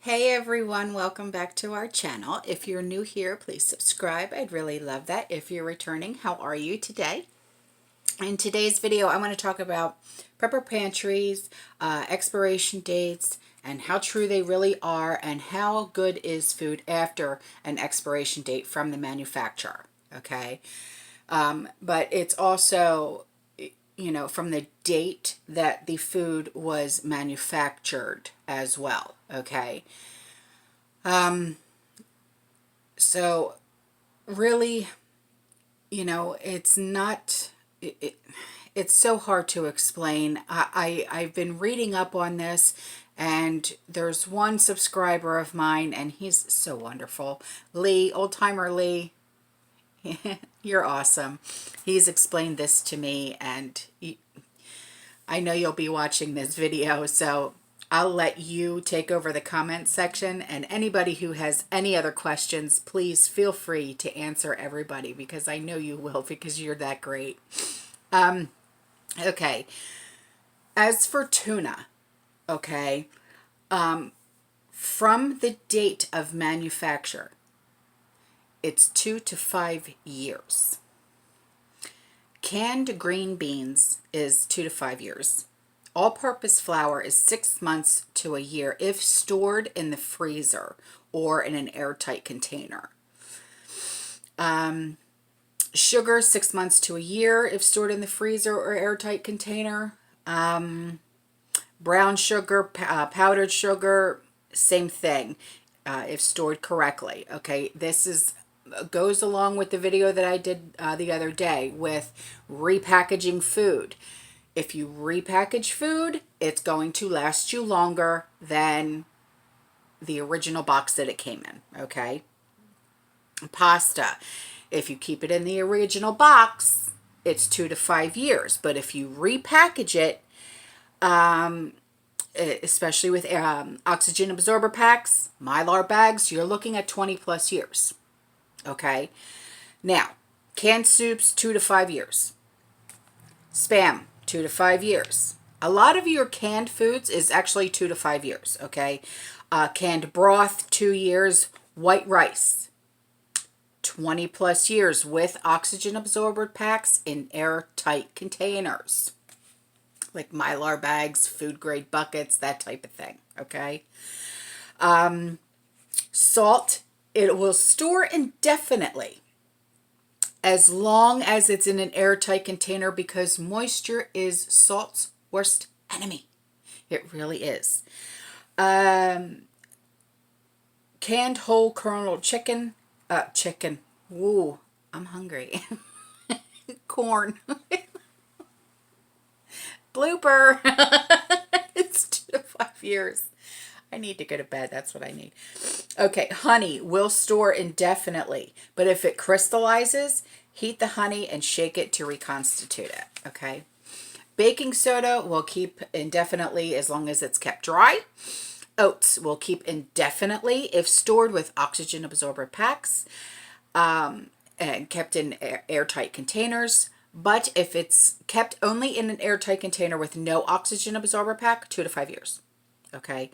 Hey everyone, welcome back to our channel. If you're new here, please subscribe. I'd really love that. If you're returning, how are you today? In today's video, I want to talk about prepper pantries, expiration dates, and how true they really are, and how good is food after an expiration date from the manufacturer. Okay, but it's also, from the date that the food was manufactured as well. Okay. So really, it's not, it's so hard to explain. I've been reading up on this, and there's one subscriber of mine, and he's so wonderful. Lee, old timer Lee, you're awesome. He's explained this to me, and I know you'll be watching this video, so I'll let you take over the comment section, and anybody who has any other questions, please feel free to answer everybody, because I know you will, because you're that great. Okay. As for tuna, okay, from the date of manufacture, it's 2 to 5 years. Canned green beans is 2 to 5 years. All-purpose flour is 6 months to a year if stored in the freezer or in an airtight container. Sugar, 6 months to a year if stored in the freezer or airtight container. Brown sugar, powdered sugar, same thing, if stored correctly. Okay, this goes along with the video that I did the other day with repackaging food. If you repackage food, it's going to last you longer than the original box that it came in, okay? Pasta, if you keep it in the original box, it's 2 to 5 years. But if you repackage it, especially with oxygen absorber packs, Mylar bags, you're looking at 20 plus years, okay? Now, canned soups, 2 to 5 years. Spam, 2 to 5 years. A lot of your canned foods is actually 2 to 5 years, okay? Canned broth, 2 years. White rice, 20 plus years with oxygen absorber packs in airtight containers. Like Mylar bags, food grade buckets, that type of thing, okay? Salt, it will store indefinitely as long as it's in an airtight container, because moisture is salt's worst enemy. It really is. Canned whole kernel chicken. Woo, I'm hungry. Corn. Blooper. It's 2 to 5 years. I need to go to bed. That's what I need. Okay, honey will store indefinitely, but if it crystallizes, heat the honey and shake it to reconstitute it, okay? Baking soda will keep indefinitely as long as it's kept dry. Oats will keep indefinitely if stored with oxygen absorber packs and kept in airtight containers. But if it's kept only in an airtight container with no oxygen absorber pack, 2 to 5 years, okay?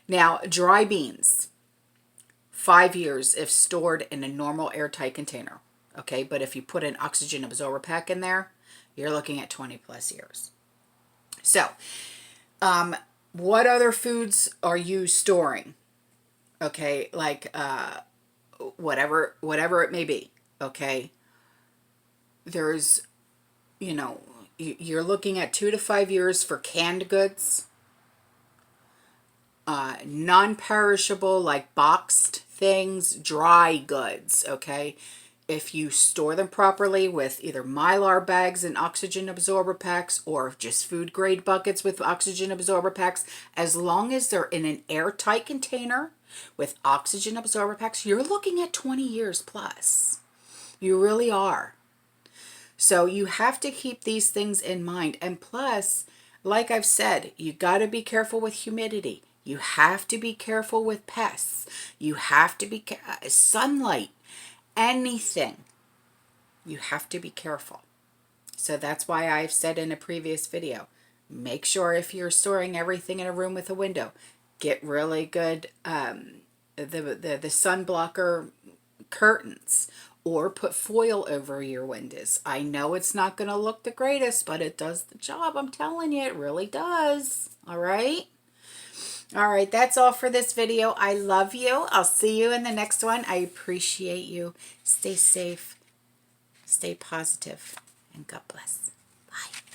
Now, dry beans, 5 years if stored in a normal airtight container, okay? But if you put an oxygen absorber pack in there, you're looking at 20 plus years. So, what other foods are you storing? Okay, like whatever it may be, okay? There's, you're looking at 2 to 5 years for canned goods. Non-perishable, like boxed things, dry goods, okay? If you store them properly with either Mylar bags and oxygen absorber packs, or just food grade buckets with oxygen absorber packs, as long as they're in an airtight container with oxygen absorber packs, you're looking at 20 years plus. You really are. So you have to keep these things in mind. And plus, like I've said, you got to be careful with humidity. You have to be careful with pests. You have to be sunlight, anything. You have to be careful. So that's why I've said in a previous video, make sure if you're storing everything in a room with a window, Get really good the sun blocker curtains, or put foil over your windows. I know it's not going to look the greatest, but it does the job. I'm telling you, it really does. All right. All right, that's all for this video. I love you. I'll see you in the next one. I appreciate you. Stay safe, stay positive, and God bless. Bye.